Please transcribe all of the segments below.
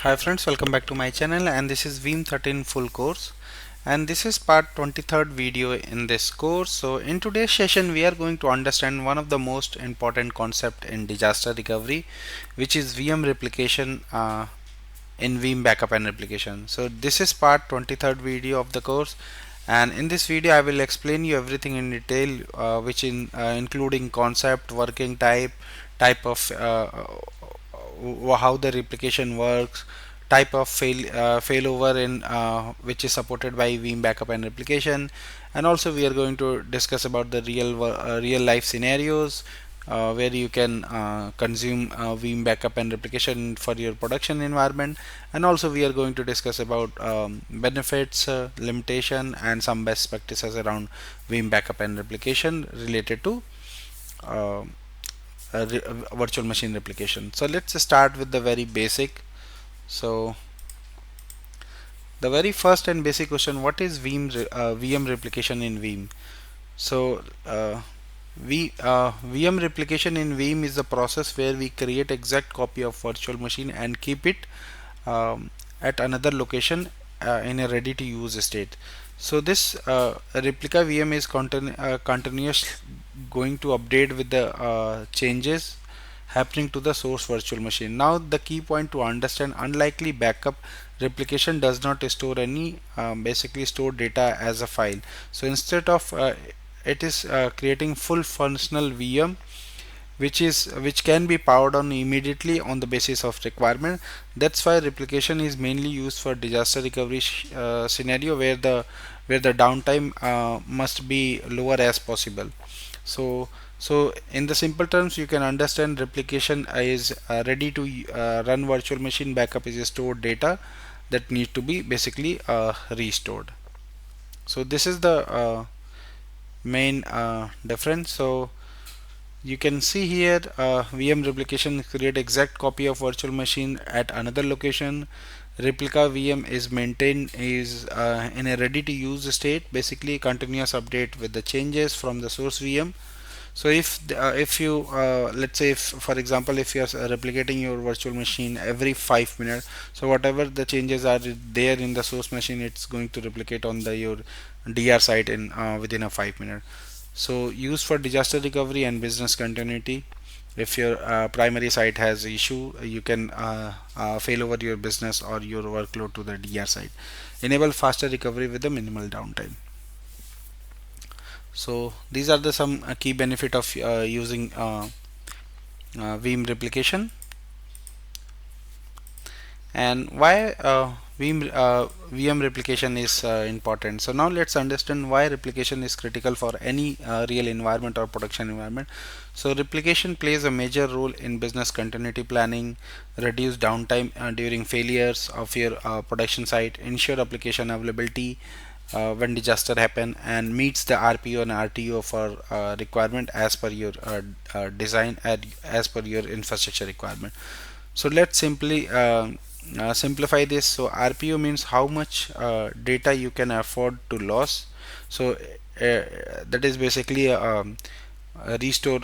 Hi friends, welcome back to my channel, and this is Veeam 13 full course, and this is part 23rd video in this course. So in today's session we are going to understand one of the most important concept in disaster recovery, which is VM replication in Veeam Backup and Replication. So this is part 23rd video of the course, and in this video I will explain you everything in detail, which including concept, working type of how the replication works, type of failover in which is supported by Veeam Backup and Replication, and also we are going to discuss about the real life scenarios where you can consume Veeam Backup and Replication for your production environment, and also we are going to discuss about benefits, limitation, and some best practices around Veeam Backup and Replication related to uh, virtual machine replication. So let's start with the very basic. So the very first and basic question: what is VM replication in Veeam? So VM replication in Veeam is the process where we create exact copy of virtual machine and keep it at another location in a ready to use state. So this replica VM is continuous going to update with the changes happening to the source virtual machine. Now the key point to understand: unlikely backup replication does not store any basically store data as a file. So instead of it is creating full functional VM which can be powered on immediately on the basis of requirement. That's why replication is mainly used for disaster recovery scenario where the downtime must be lower as possible. So in the simple terms, you can understand replication is ready to run virtual machine. Backup is stored data that need to be basically restored. So this is the main difference. So you can see here VM replication create exact copy of virtual machine at another location. Replica VM is maintained is in a ready to use state, basically continuous update with the changes from the source VM. So if you let's say, if for example, if you are replicating your virtual machine every 5 minutes, so whatever the changes are there in the source machine, it's going to replicate on the your DR site in within a 5 minute. So used for disaster recovery and business continuity. If your primary site has issue, you can fail over your business or your workload to the DR site. Enable faster recovery with the minimal downtime. So these are the some key benefit of using Veeam replication, and why VM replication is important. So now let's understand why replication is critical for any real environment or production environment. So replication plays a major role in business continuity planning, reduce downtime during failures of your production site, ensure application availability when disaster happen, and meets the RPO and RTO for requirement as per your design and as per your infrastructure requirement. So let's simply simplify this. So RPO means how much data you can afford to lose. So that is basically a restore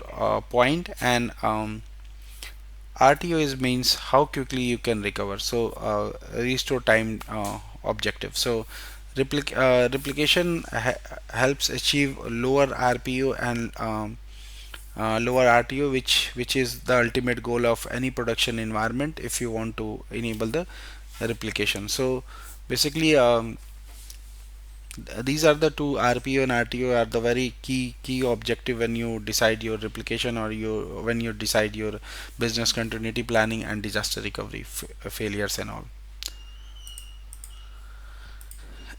point, and RTO is means how quickly you can recover. So restore time objective. So replication helps achieve lower RPO and lower RTO, which is the ultimate goal of any production environment if you want to enable the replication. So basically these are the two, RPO and RTO are the very key objective when you decide your replication, or when you decide your business continuity planning and disaster recovery failures and all.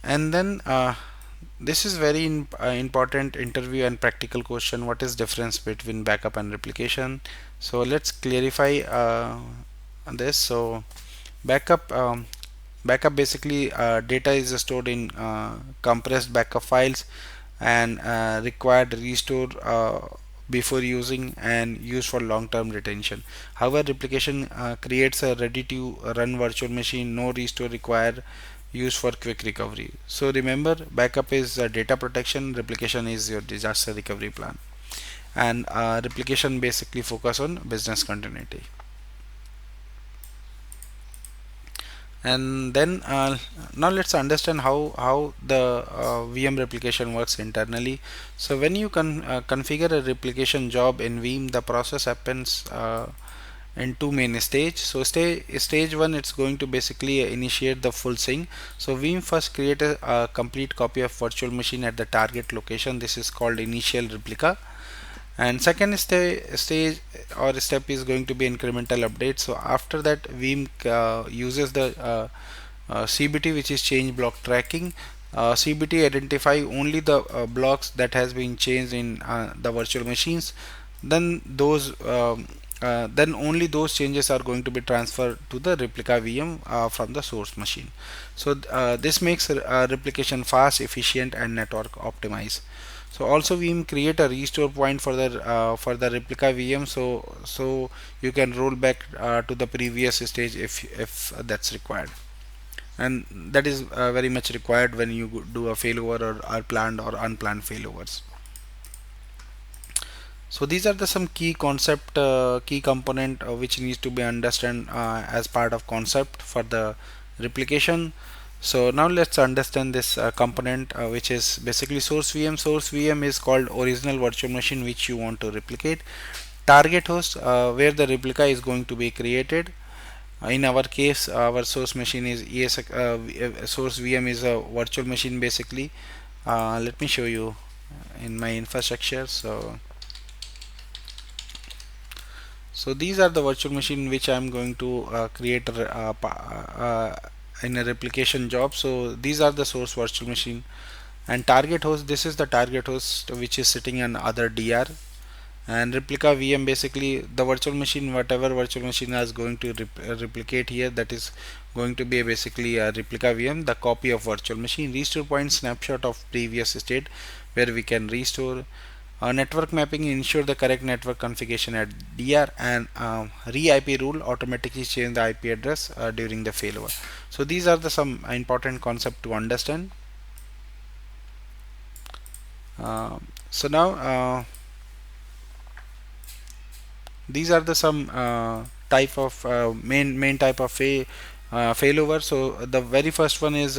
And then this is very important interview and practical question: what is difference between backup and replication? So let's clarify this. So backup backup basically data is stored in compressed backup files and required restore before using and used for long-term retention. However, replication creates a ready to run virtual machine, no restore required, used for quick recovery. So remember, backup is data protection, replication is your disaster recovery plan, and replication basically focus on business continuity. And then now let's understand how the VM replication works internally. So when you configure a replication job in Veeam, the process happens in two main stage. So stage one, it's going to basically initiate the full sync. So Veeam first create a complete copy of virtual machine at the target location. This is called initial replica. And second stage or step is going to be incremental update. So after that, Veeam uses the CBT, which is change block tracking. CBT identify only the blocks that has been changed in the virtual machines. Then then only those changes are going to be transferred to the replica VM from the source machine. So this makes replication fast, efficient, and network optimized. So also we create a restore point for the replica VM, so you can roll back to the previous stage if that's required, and that is very much required when you do a failover or planned or unplanned failovers. So these are the some key concept, key component which needs to be understand as part of concept for the replication. So now let's understand this component which is basically source VM. Source VM is called original virtual machine which you want to replicate. Target host where the replica is going to be created. In our case, our source machine is source VM is a virtual machine basically. Let me show you in my infrastructure. So these are the virtual machine which I am going to create in a replication job. So these are the source virtual machine, and target host, this is the target host which is sitting on other DR. And replica VM, basically the virtual machine, whatever virtual machine is going to replicate here, that is going to be basically a replica VM, the copy of virtual machine. Restore point, snapshot of previous state where we can restore. Network mapping, ensure the correct network configuration at DR, and re-IP rule, automatically change the IP address during the failover. So these are the some important concept to understand. So now these are the some type of main type of failover. So the very first one is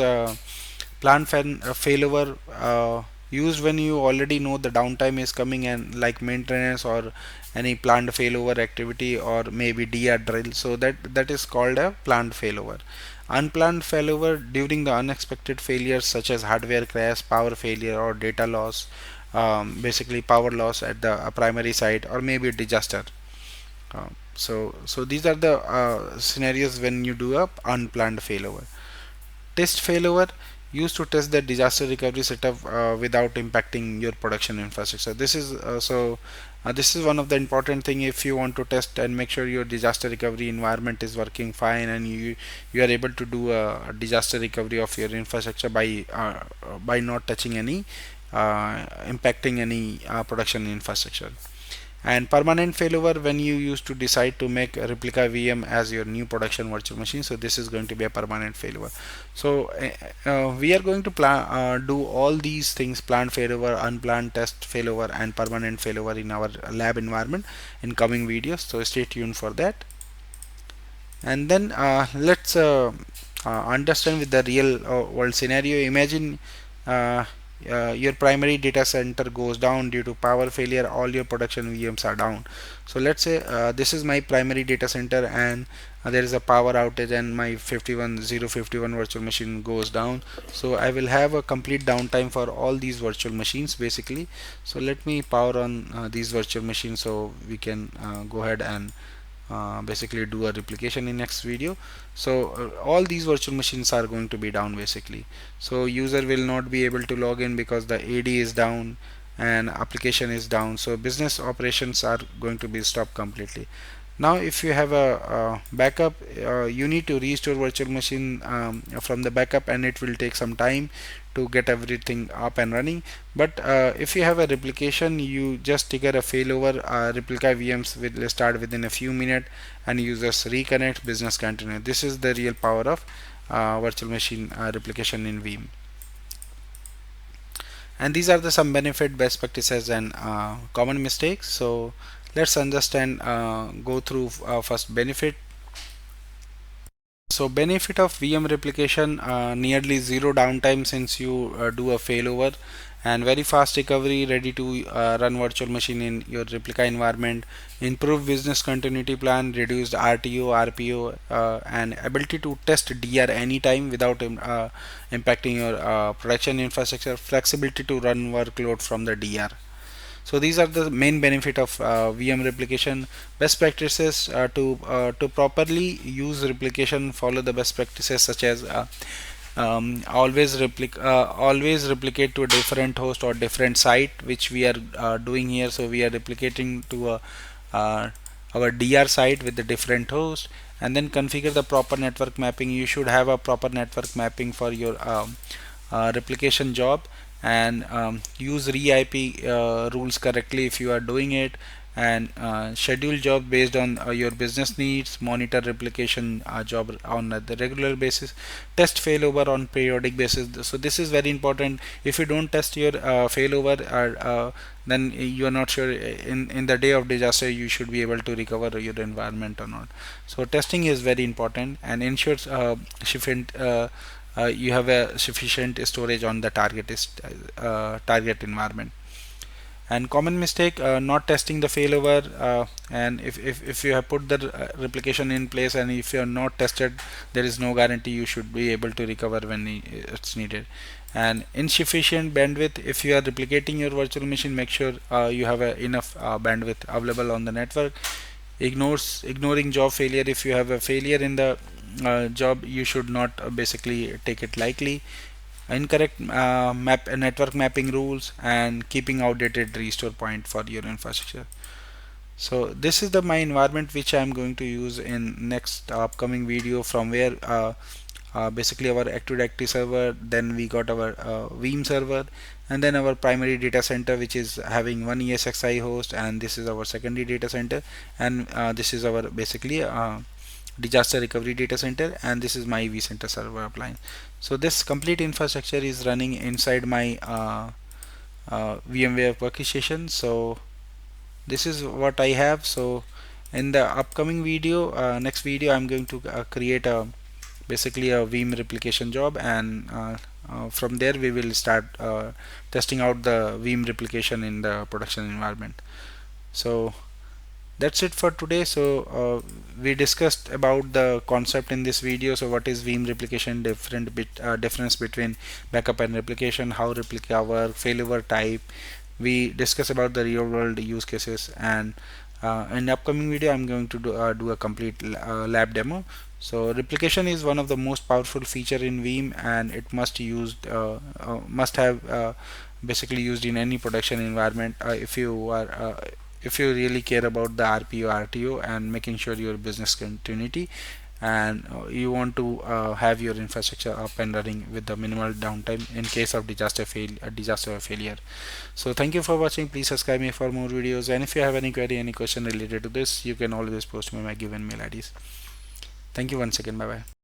planned failover, used when you already know the downtime is coming, and like maintenance or any planned failover activity or maybe DR drill. So that is called a planned failover. Unplanned failover during the unexpected failures such as hardware crash, power failure, or data loss, basically power loss at the primary site, or maybe disaster. So these are the scenarios when you do a unplanned failover. Test failover, used to test the disaster recovery setup without impacting your production infrastructure. This is one of the important thing. If you want to test and make sure your disaster recovery environment is working fine, and you are able to do a disaster recovery of your infrastructure by not touching any impacting any production infrastructure. And permanent failover, when you used to decide to make a replica VM as your new production virtual machine. So this is going to be a permanent failover. So we are going to do all these things: planned failover, unplanned test failover, and permanent failover in our lab environment in coming videos. So stay tuned for that. And then let's understand with the real world scenario. Imagine your primary data center goes down due to power failure. All your production VMs are down. So let's say this is my primary data center, and there is a power outage, and my 51051 virtual machine goes down. So I will have a complete downtime for all these virtual machines basically. So let me power on these virtual machines so we can go ahead and basically do a replication in next video. So all these virtual machines are going to be down basically. So user will not be able to log in because the AD is down and application is down. So business operations are going to be stopped completely. Now if you have a backup, you need to restore virtual machine from the backup, and it will take some time to get everything up and running. But if you have a replication, you just trigger a failover, replica VMs will start within a few minutes, and users reconnect, business continue. This is the real power of virtual machine replication in Veeam. And these are the some benefit, best practices, and common mistakes. So let's understand, go through first benefit. So benefit of VM replication, nearly zero downtime since you do a failover, and very fast recovery, ready to run virtual machine in your replica environment. Improve business continuity plan, reduced RTO, RPO, and ability to test DR anytime without impacting your production infrastructure. Flexibility to run workload from the DR. So these are the main benefit of VM replication. Best practices to properly use replication. Follow the best practices such as always replicate to a different host or different site, which we are doing here. So we are replicating to a our DR site with the different host, and then configure the proper network mapping. You should have a proper network mapping for your replication job, and use re-IP rules correctly if you are doing it, and schedule job based on your business needs. Monitor replication job on the regular basis. Test failover on periodic basis. So this is very important. If you don't test your failover, then you are not sure in the day of disaster you should be able to recover your environment or not. So testing is very important, and ensures sufficient you have a sufficient storage on the target environment. And common mistake, not testing the failover, and if you have put the replication in place and if you are not tested, there is no guarantee you should be able to recover when it's needed. And insufficient bandwidth, if you are replicating your virtual machine, make sure you have enough bandwidth available on the network. Ignoring job failure, if you have a failure in the job, you should not basically take it lightly. Incorrect network mapping rules, and keeping outdated restore point for your infrastructure. So this is the my environment which I am going to use in next upcoming video, from where basically our Active Directory server, then we got our Veeam server, and then our primary data center, which is having one ESXi host, and this is our secondary data center, and this is our basically disaster recovery data center, and this is my vCenter server appliance. So this complete infrastructure is running inside my VMware workstation. So this is what I have. So in the upcoming video, next video, I'm going to create a basically a Veeam replication job, and from there we will start testing out the Veeam replication in the production environment. So that's it for today. So we discussed about the concept in this video. So what is Veeam replication, difference between backup and replication, how replica work, failover type. We discussed about the real world use cases, and in the upcoming video I'm going to do a complete lab demo. So replication is one of the most powerful feature in Veeam, and it must have basically used in any production environment if you really care about the RPO, RTO, and making sure your business continuity, and you want to have your infrastructure up and running with the minimal downtime in case of disaster failure. So thank you for watching. Please subscribe me for more videos, and if you have any query, any question related to this, you can always post me my given mail IDs. Thank you once again. Bye bye.